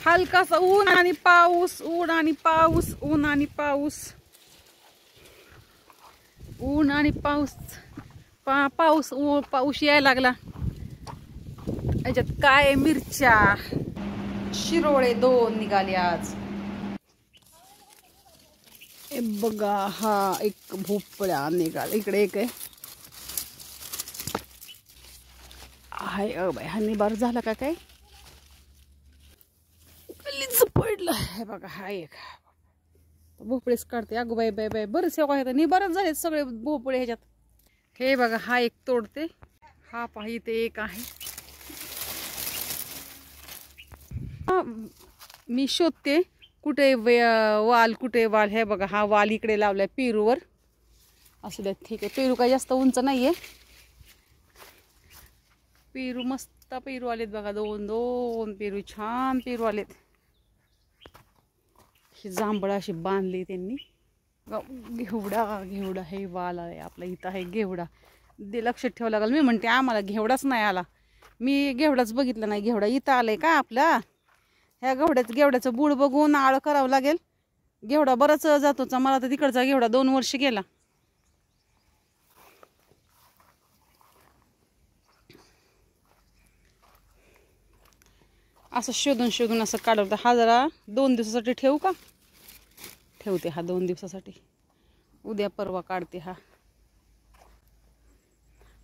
हलकासा ऊन आणि पाऊस, ऊन आणि पाऊस, ऊन आणि पाऊस, ऊन आणि पाऊस, पाऊस पाऊस यायला लागला. याच्यात काय मिरच्या शिरोळे 2 निघाले आज. हे बघा, हा एक भोपळा निघाला. इकडे एक आहे. बाय हा निबार झाला का काय? गल्लीच पडलं. हे बघा हा एक भोपळेच काढते. अगो बाय बाय बाय बरेच निबारच झाले सगळे भोपळे ह्याच्यात. हे बघा हा एक तोडते. हा पाही ते एक आहे. मी शोधते कुठे वाल, कुठे वाल. हे बघा हा वाल इकडे लावलाय पेरूवर. असू द्या, ठीक आहे. पेरू काही जास्त उंच नाहीये. पेरू मस्त पेरू आलेत बघा. 2 पेरू, छान पेरू आलेत. ही जांभळं अशी बांधली त्यांनी. घेवडा घेवडा हे वाल आहे आपला. इथं आहे घेवडा. ते लक्षात ठेवावं लागेल. मी म्हणते आम्हाला घेवडाच नाही आला. मी घेवडाच बघितला नाही. घेवडा इथं आलाय का आपला? ह्या घेवड्याचं बूड बघून आळ करावं लागेल. घेवडा बराच जातोचा. मला तर तिकडचा घेवडा 2 वर्ष गेला. असं शोधून शोधून असं काढवतं. हा जरा 2 दिवसासाठी ठेवू का? ठेवते हा 2 दिवसासाठी. उद्या परवा काढते हा.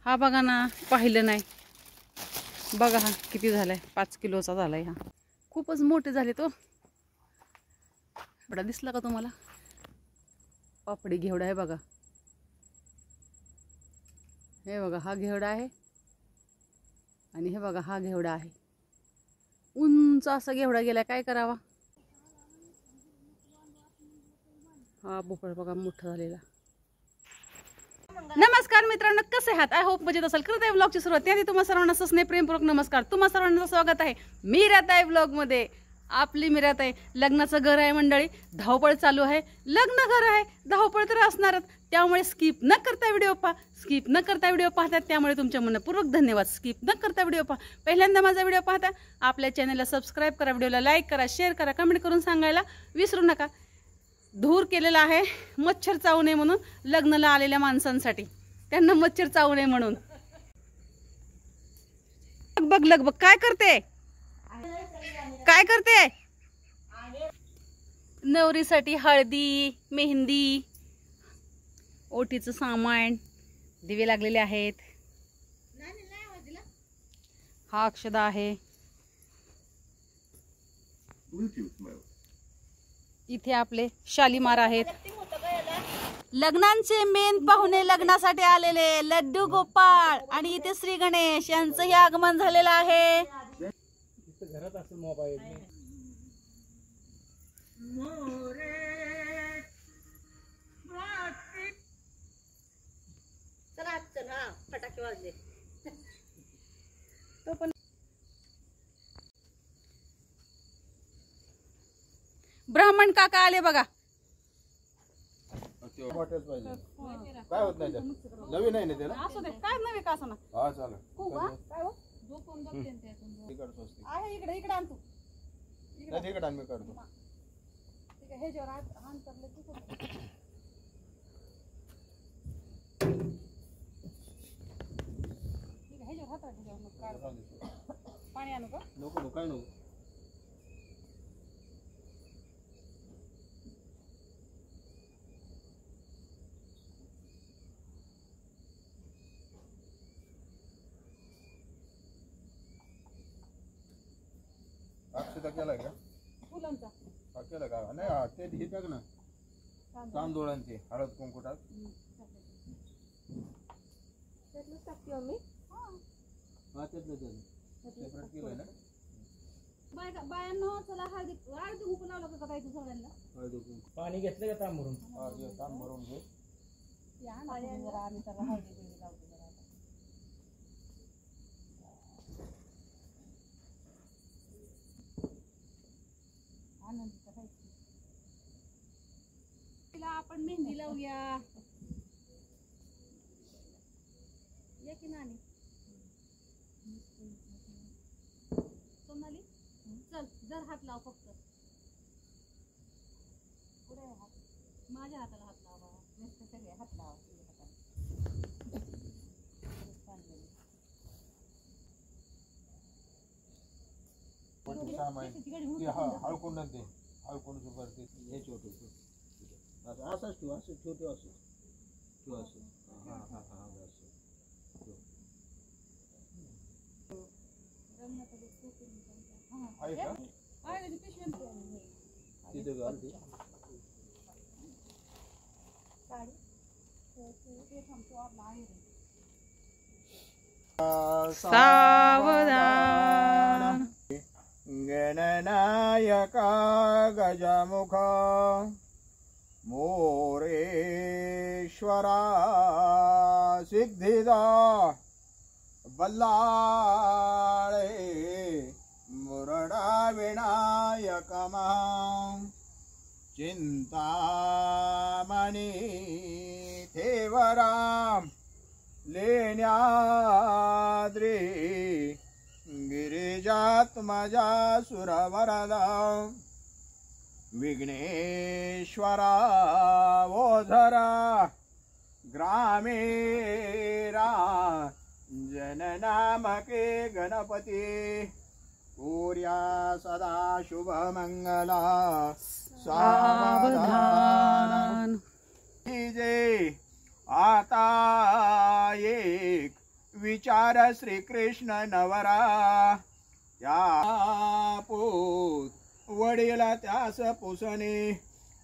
हा बघा ना, पाहिलं नाही. बघा हा किती झालाय. 5 किलोचा झालाय हा. खूपच मोठे झाले तो. एवढा दिसला का तुम्हाला? पापडी घेवडा आहे बघा. हे बघा हा घेवडा आहे. आणि हे बघा हा घेवडा आहे. उंच असा घेवडा गेलाय. काय करावा? हा भोपळा बघा मोठा झालेला. नमस्कार मित्रांनो, कसे आहात? आय होप मजेत असाल. करत आहे व्लॉगची सुरुवात. त्याआधी तुम्हा सर्वांना सस्ने प्रेमपूर्वक नमस्कार. तुम्हा सर्वांचं स्वागत आहे मीराताई व्लॉग मध्ये. आपली मीराताई. लग्नाचं घर आहे मंडळी. धावपळ चालू आहे. लग्न घर आहे, धावपळ तर असणारच. त्यामुळे स्किप न करता व्हिडिओ पहा. स्किप न करता व्हिडिओ पाहतात त्यामुळे तुमच्या मनपूर्वक धन्यवाद. स्किप न करता व्हिडिओ पहा. पहिल्यांदा माझा व्हिडिओ पाहता आपल्या चॅनलला सबस्क्राईब करा, व्हिडिओला लाईक करा, शेअर करा, कमेंट करून सांगायला विसरू नका. धूर केलेला आहे मच्छर चावू नये म्हणून. लग्नाला आलेल्या माणसांसाठी, त्यांना मच्छर चावू नये म्हणून. बघ लग बघ काय करते, काय करते? नवरीसाठी हळदी, मेहंदी, ओटीचं सामान, दिवे लागलेले आहेत. हा अक्षदा आहे. इथे आपले शालीमार आहेत. लग्नांचे मेन पाहुणे लग्नासाठी आलेले लड्डू गोपाळ आणि इथे श्री गणेश यांचंही आगमन झालेलं आहे. घरात असेल मोबाईल. चला चला फटाके वाजले. तो पण ब्राह्मण काका आले बघा. काय होत नाही नवीन आहे ना त्याला. असू दे, काय नवे का असं ना. हा चालेल. काय हो आहे इकडे. इकडे आणतो. इकडे आम्ही काढतो. ठीक आहे. हे जे हान करले की ठीक आहे. हे जे हात आहे पाणी आणू का? नको काय नको. अक्षता केलाय का? फुलांचा हा केला का? नाही हा ते हे टाक ना. तांदूळांचे हळद कुंकू टाक. त्यातलंच टाकते मी. हा त्यातलं सेपरेट केलंय ना. बायांनो चला हळदी कुंकू लावलं का काय सगळ्यांना? हळद कुंकू पाणी घेतलं का तांब भरून? हा घे तांब भरून घे. या ना आम्ही त्याला हळदी बिळदी लावतो जरा. तिला आपण मेहंदी लावूया. या की नानी सोनाली चल. जर हात लाव फक्त पुढे हात माझ्या हाताला हात लावा नुसते सगळे हात लावा हळकुंड ते हळकुंड करते हे छोटे असंच ठेव असं ठेवतो असं ठेव असं हा हा हा असं आहे का तिथे घाल ते सावधान गणनायका गजमुख मोरेश्वरा सिद्धिदा बल्लाळे मुरडा विनायकमा चिंतामणी थेवराम लेण्याद्री गिरिजात्मजा सुरवरदा विघ्नेश्वरा वोधरा ग्रामेरा जननामके गणपती पूर्या सदा शुभमंगला सावधान जे आता एक विचार श्रीकृष्ण नवरा त्या पूत वडील त्यास पुसणे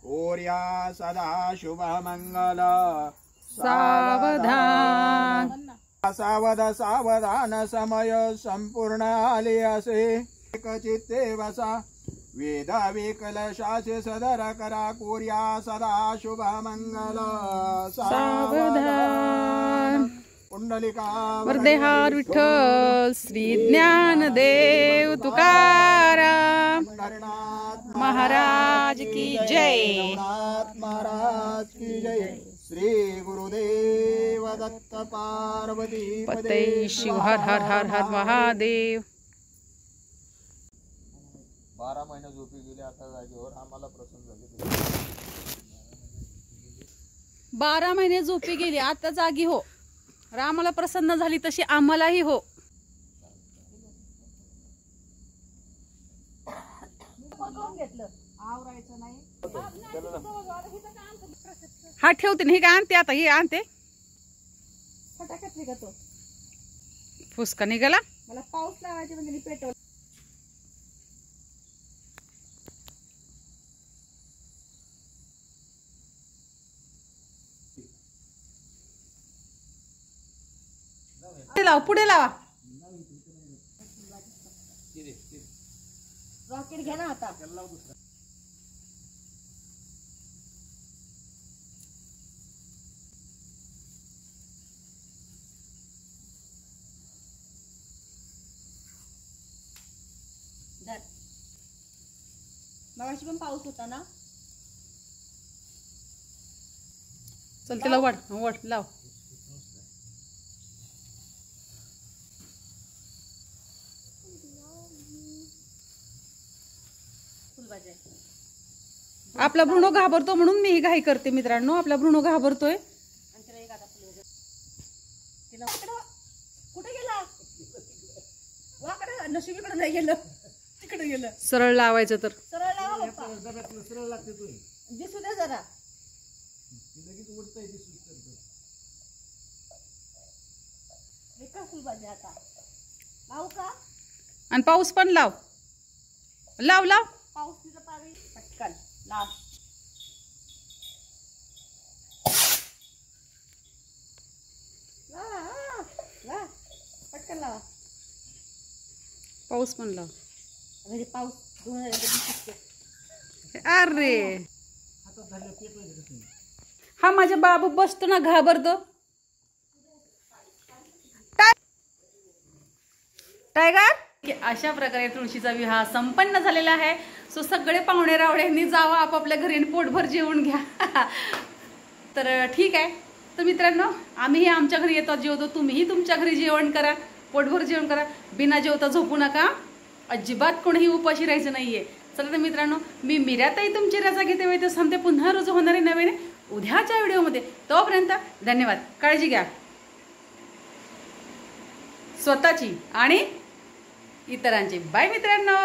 ओर्या सदा शुभमंगल सावधान सावध सावधान समय संपूर्ण आले असे एक चित्ते वसा वेद विकलशासे सदर करा कोर्या सदा शुभमंगल सावधान पुंडलिका वरदेहार विठ्ठल श्री ज्ञानदेव तुकाराम महाराज की जय महाराज की जय श्री गुरुदेव दत्त पार्वती पते शिव हर हर हर हर महादेव 12 महिने झोपी गेले आता जागेवर आम्हाला प्रसन्न झाले 12 महिने झोपी गेली आता जागी हो रामाला प्रसन्न झाली तशी आम्हालाही हो हा ठेवते हे काय आणते आता हे आणते फुसका निघाला मला पाऊस लावायचे म्हणजे पेटवलं पुढे लावा रॉकेट घ्या ना आता मगाशी पण पाऊस होता ना चल त्याला वड वड लाव आपला भ्रूण घाबरतो म्हणून मी ही घाई करते मित्रांनो आपला भ्रूण घाबरतोय कुठे गेला वाकडे नशिबीकडे नाही गेलं तिकडे गेलं सरळ लावायचं तर सरळ लावा पप्पा दिसू दे जरा फुलभाजी आता लावू का आणि पाऊस पण लाव लाव लाव पाऊस तिचं पाणी पटकन लाव ला पटकन लावा पाऊस पण लाव म्हणजे पाऊस अरे हा माझा बाबू बसतो ना घाबरतो टायगर अशा प्रकारे तुळशीचा विवाह संपन्न झालेला आहे सो सगळे पाहुणे रावड्यांनी जावं आपापल्या घरी आणि पोटभर जेवून घ्या तर ठीक आहे तर मित्रांनो आम्हीही आमच्या घरी येतो जेवतो तुम्हीही तुमच्या घरी जेवण करा पोटभर जेवण करा बिना जेवता झोपू नका अजिबात कोणीही उपाशी राहायचं नाहीये. चला तर मित्रांनो, मी मीराताई तुमची रजा घेते वेळ तर सांगते पुन्हा रुजू होणारे नवीन उद्याच्या व्हिडिओमध्ये. तोपर्यंत धन्यवाद. काळजी घ्या स्वतःची आणि इतरांची. बाय मित्रांनो.